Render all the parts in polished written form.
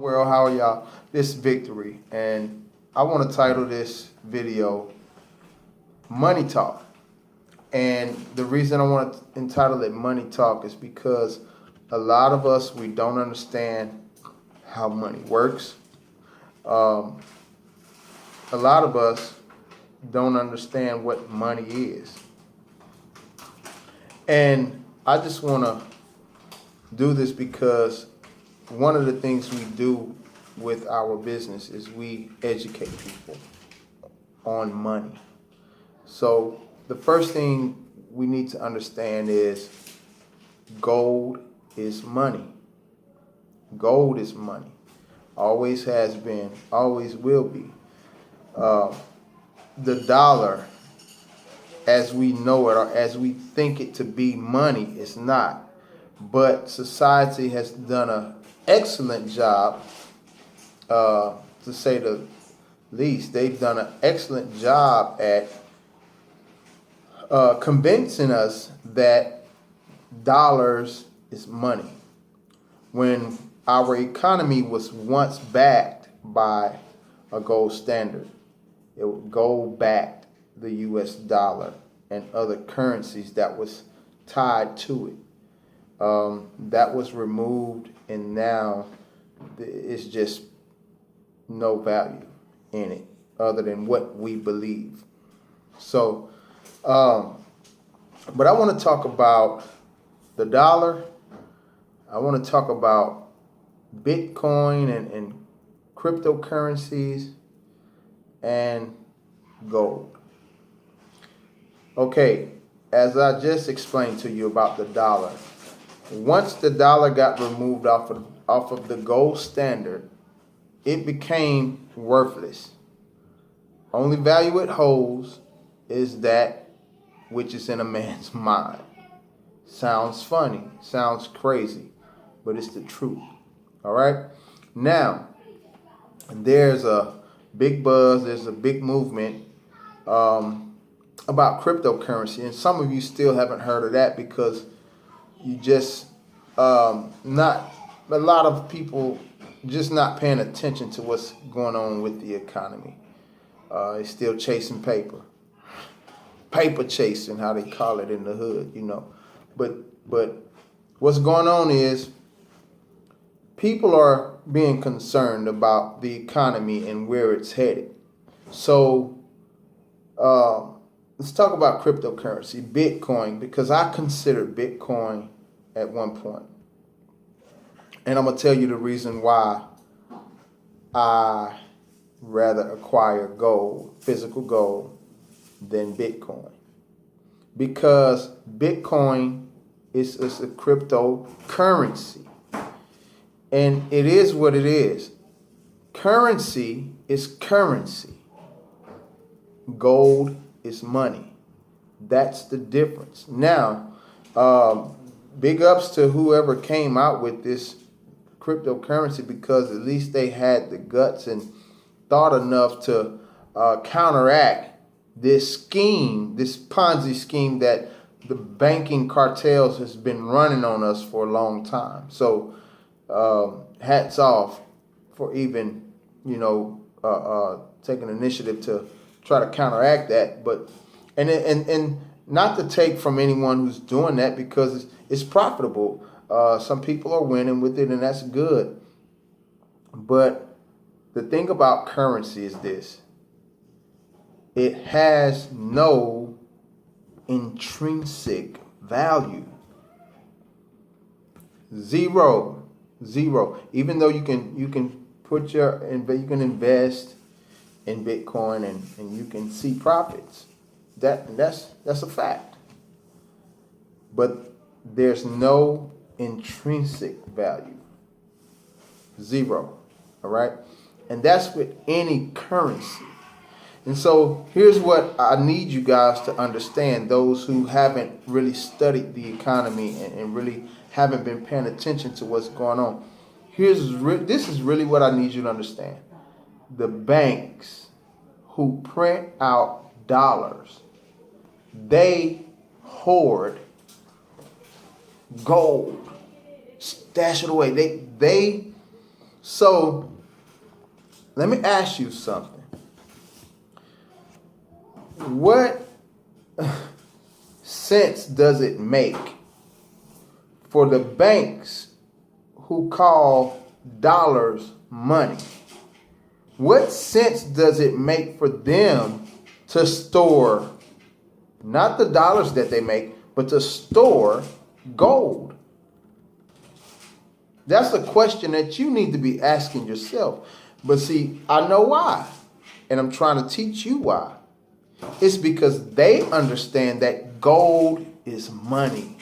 Well, how are y'all? This Victory, and I want to title this video Money Talk. And the reason I want to entitle it Money Talk is because a lot of us, we don't understand how money works. A lot of us don't understand what money is. And I just want to do this because one of the things we do with our business is we educate people on money. So the first thing we need to understand is gold is money. Gold is money. Always has been, always will be. The dollar, as we know it or as we think it to be money, is not. But society has done an excellent job, to say the least. They've done an excellent job at convincing us that dollars is money. When our economy was once backed by a gold standard, gold backed the U.S. dollar and other currencies that was tied to it. That was removed, and now it's just no value in it other than what we believe. So, but I want to talk about the dollar. I want to talk about Bitcoin and cryptocurrencies and gold. Okay, as I just explained to you about the dollar, once the dollar got removed off of the gold standard, it became worthless. Only value it holds is that which is in a man's mind. Sounds funny, sounds crazy, but it's the truth. All right? Now, there's a big buzz, there's a big movement about cryptocurrency, and some of you still haven't heard of that because you just not a lot of people just not paying attention to what's going on with the economy. They're still chasing paper chasing, how they call it in the hood, you know. But what's going on is people are being concerned about the economy and where it's headed. So let's talk about cryptocurrency, Bitcoin, because I considered Bitcoin at one point. And I'm going to tell you the reason why I rather acquire gold, physical gold, than Bitcoin. Because Bitcoin is a cryptocurrency. And it is what it is. Currency is currency. Gold is money. That's the difference. Now, big ups to whoever came out with this cryptocurrency, because at least they had the guts and thought enough to counteract this scheme, this Ponzi scheme that the banking cartels has been running on us for a long time. So hats off for even, taking initiative to try to counteract that. But and not to take from anyone who's doing that, because it's profitable. Some people are winning with it, and that's good. But the thing about currency is this: it has no intrinsic value. Zero. Even though you can put you can invest in Bitcoin and you can see profits. That's a fact. But there's no intrinsic value. Zero. All right? And that's with any currency. And so here's what I need you guys to understand, those who haven't really studied the economy and really haven't been paying attention to what's going on. This is really what I need you to understand. The banks who print out dollars, they hoard gold, stash it away. They So let me ask you something. What sense does it make for the banks who call dollars money? What sense does it make for them to store not the dollars that they make, but to store gold? That's a question that you need to be asking yourself. But see, I know why. And I'm trying to teach you why. It's because they understand that gold is money.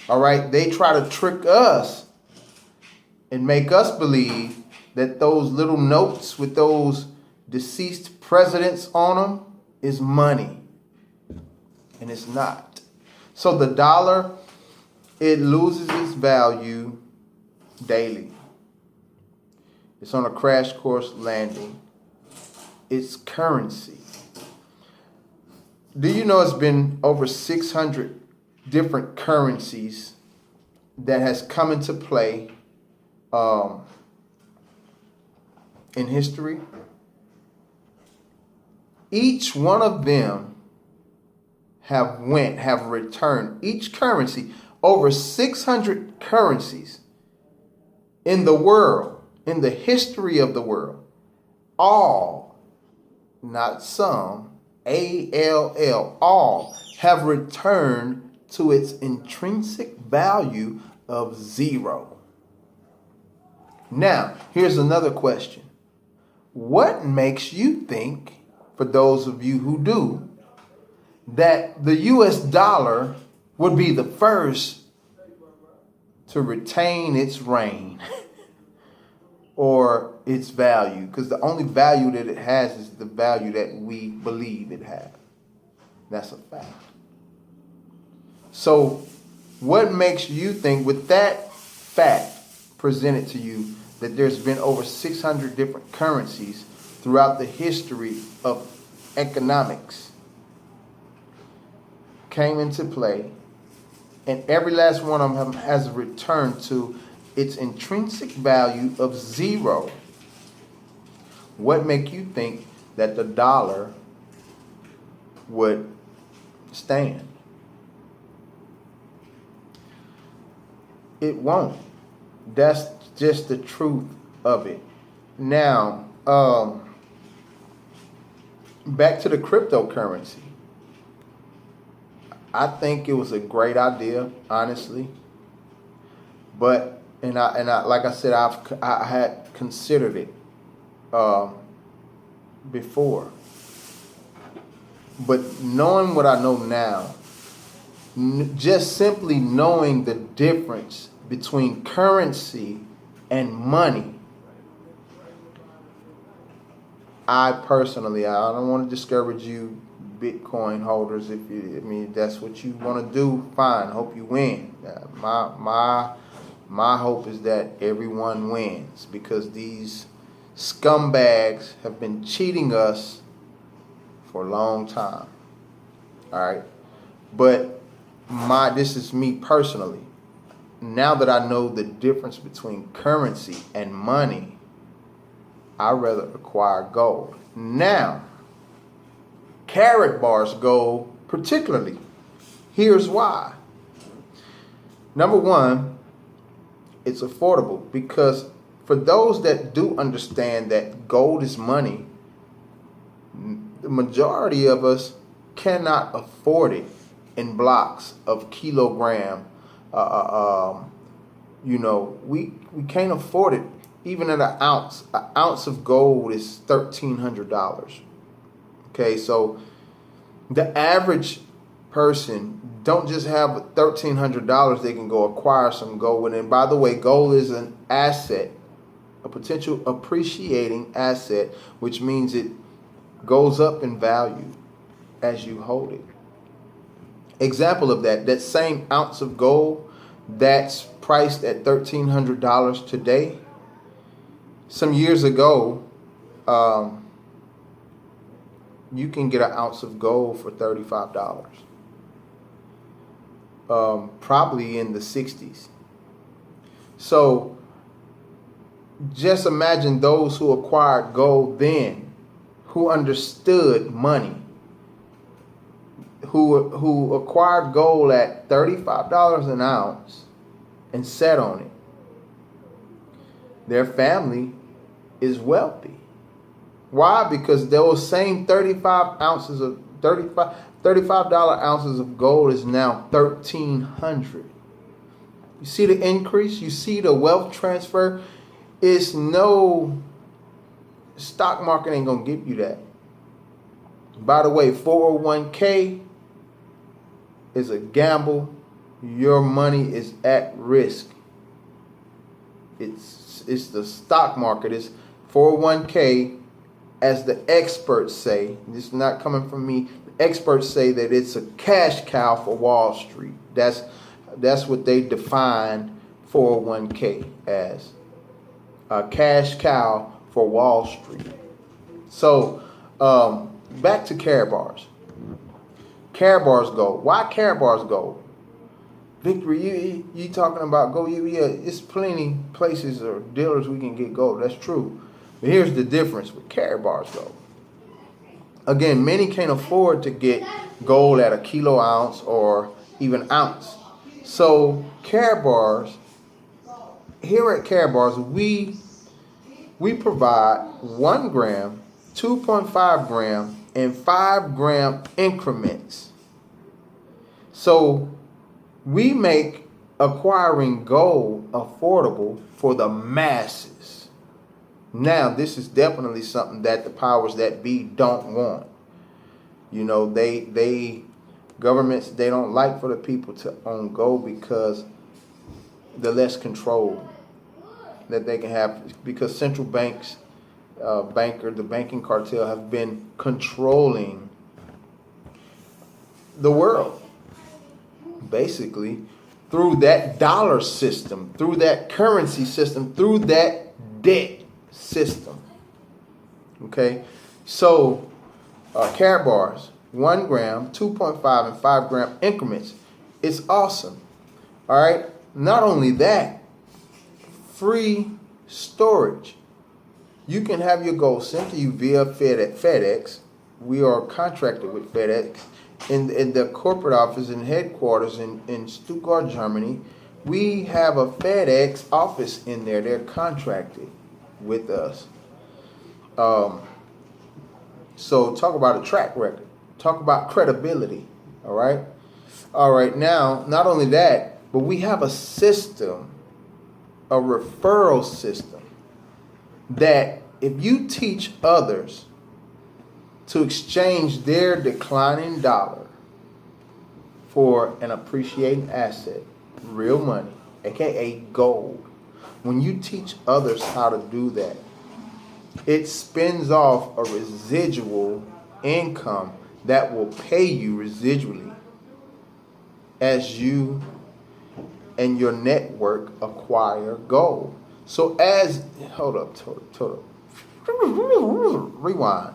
All right? They try to trick us and make us believe that those little notes with those deceased presidents on them is money. And it's not. So the dollar, it loses its value daily. It's on a crash course landing. It's currency. Do you know it's been over 600 different currencies that has come into play in history? Each one of them have returned. Each currency, over 600 currencies in the world, in the history of the world, all, not some, all have returned to its intrinsic value of 0. Now, here's another question. What makes you think, for those of you who do, that the US dollar would be the first to retain its reign or its value? Because the only value that it has is the value that we believe it has. That's a fact. So what makes you think, with that fact presented to you, that there's been over 600 different currencies throughout the history of economics came into play, and every last one of them has returned to its intrinsic value of 0? What make you think that the dollar would stand? It won't. That's just the truth of it. Now, back to the cryptocurrency. I think it was a great idea, honestly. But I like I said, I had considered it before. But knowing what I know now, just simply knowing the difference between currency and money, I don't want to discourage you Bitcoin holders. If that's what you want to do, fine. Hope you win. My hope is that everyone wins, because these scumbags have been cheating us for a long time. All right, but this is me personally. Now that I know the difference between currency and money, I'd rather acquire gold. Now, Carat bars gold particularly. Here's why. Number one, it's affordable, because for those that do understand that gold is money, the majority of us cannot afford it in blocks of kilogram. We can't afford it even at an ounce. An ounce of gold is $1,300. Okay, so the average person don't just have $1,300 they can go acquire some gold with. And by the way, gold is an asset, a potential appreciating asset, which means it goes up in value as you hold it. Example of that same ounce of gold that's priced at $1,300 today, some years ago, you can get an ounce of gold for $35. Probably in the 60s. So just imagine those who acquired gold then, who understood money, who acquired gold at $35 an ounce and sat on it. Their family is wealthy. Why? Because those same $35 ounces of gold is now $1,300. You see the increase? You see the wealth transfer? It's no stock market ain't gonna give you that. By the way, 401k is a gamble. Your money is at risk. It's the stock market. It's 401k, as the experts say. This is not coming from me. The experts say that it's a cash cow for Wall Street. That's what they define 401k as. A cash cow for Wall Street. So, back to Karatbars. Karatbars gold. Why Karatbars gold? Victory, you talking about gold? Yeah, it's plenty places or dealers we can get gold. That's true. But here's the difference with Karatbars gold. Again, many can't afford to get gold at a kilo ounce or even ounce. So Karatbars, here at Karatbars, we provide 1 gram, 2.5 gram, and 5 gram increments. So we make acquiring gold affordable for the masses. Now, this is definitely something that the powers that be don't want. You know, governments, they don't like for the people to own gold because the less control that they can have, because central banks, the banking cartel have been controlling the world, basically, through that dollar system, through that currency system, through that debt system. Okay, so Karatbars, 1 gram, 2.5, and 5 gram increments. It's awesome. All right. Not only that, free storage. You can have your gold sent to you via FedEx. We are contracted with FedEx in the corporate office and headquarters in Stuttgart, Germany. We have a FedEx office in there. They're contracted with us. So talk about a track record. Talk about credibility. All right. All right. Now, not only that, but we have a system, a referral system, that if you teach others to exchange their declining dollar for an appreciating asset, real money, aka gold, when you teach others how to do that, it spins off a residual income that will pay you residually as you and your network acquire gold. So hold up. Rewind.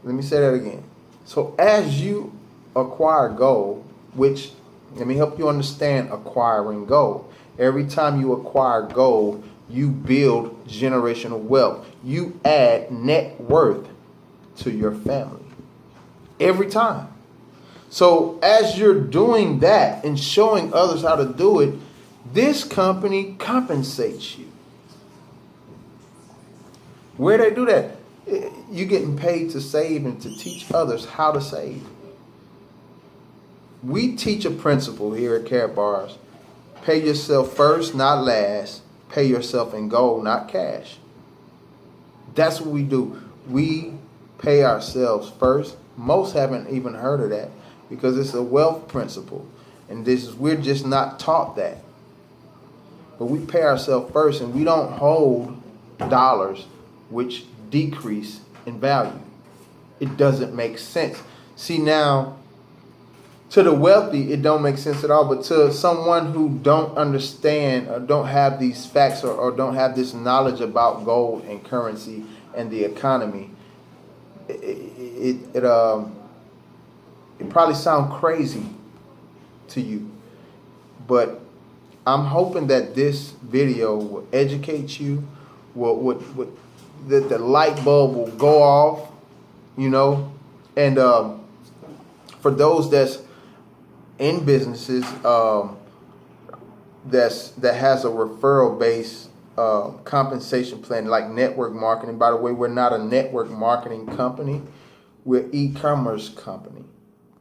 Let me say that again. So as you acquire gold, which, let me help you understand acquiring gold. Every time you acquire gold, you build generational wealth. You add net worth to your family. Every time. So as you're doing that and showing others how to do it, this company compensates you. Where they do that? You're getting paid to save and to teach others how to save. We teach a principle here at Karatbars. Pay yourself first, not last. Pay yourself in gold, not cash. That's what we do. We pay ourselves first. Most haven't even heard of that because it's a wealth principle. And we're just not taught that. But we pay ourselves first, and we don't hold dollars which decrease in value. It doesn't make sense. See, now, to the wealthy, it don't make sense at all. But to someone who don't understand or don't have these facts or don't have this knowledge about gold and currency and the economy, it probably sounds crazy to you. But I'm hoping that this video will educate you the light bulb will go off, you know. And for those that's in businesses, that has a referral based compensation plan, like network marketing. By the way, we're not a network marketing company. We're e-commerce company.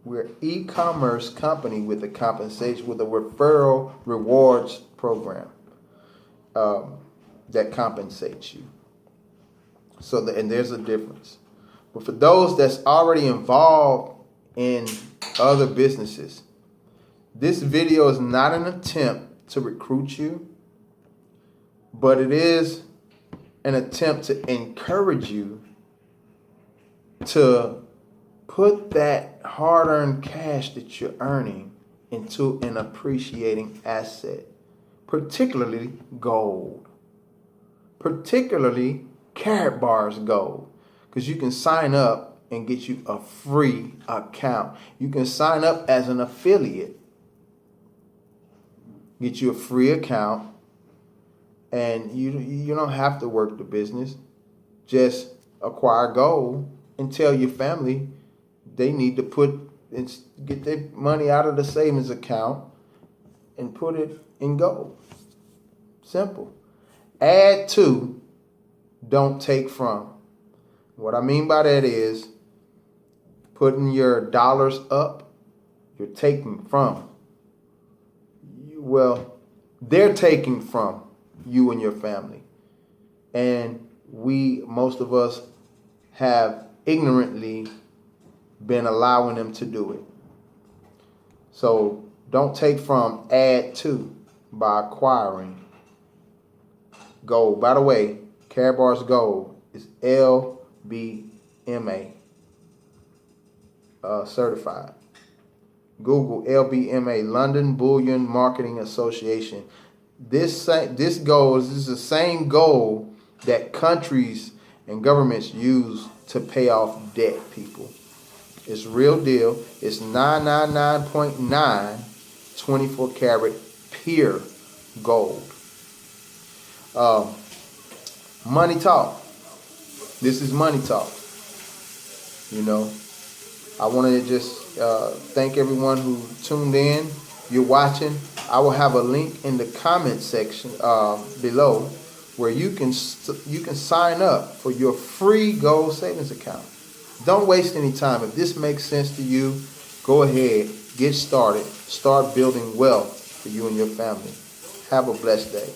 We're e-commerce company with a compensation, with a referral rewards program that compensates you. So and there's a difference. But for those that's already involved in other businesses, this video is not an attempt to recruit you, but it is an attempt to encourage you to put that hard-earned cash that you're earning into an appreciating asset, particularly gold, particularly Carrot Bars gold, because you can sign up and get you a free account. You can sign up as an affiliate, get you a free account, and you don't have to work the business. Just acquire gold and tell your family they need to get their money out of the savings account and put it in gold. Simple. Add to, don't take from. What I mean by that is putting your dollars up, you're taking from. They're taking from you and your family. And most of us have ignorantly been allowing them to do it. So don't take from, add to by acquiring gold. By the way, Carrot Bars Gold is LBMA certified. Google LBMA, London Bullion Marketing Association. This gold is the same gold that countries and governments use to pay off debt, people. It's real deal. It's 999.9 24 karat pure gold. Money talk. This is money talk. You know, I want to just thank everyone who tuned in. You're watching. I will have a link in the comment section below where you can sign up for your free gold savings account. Don't waste any time. If this makes sense to you, go ahead, get started. Start building wealth for you and your family. Have a blessed day.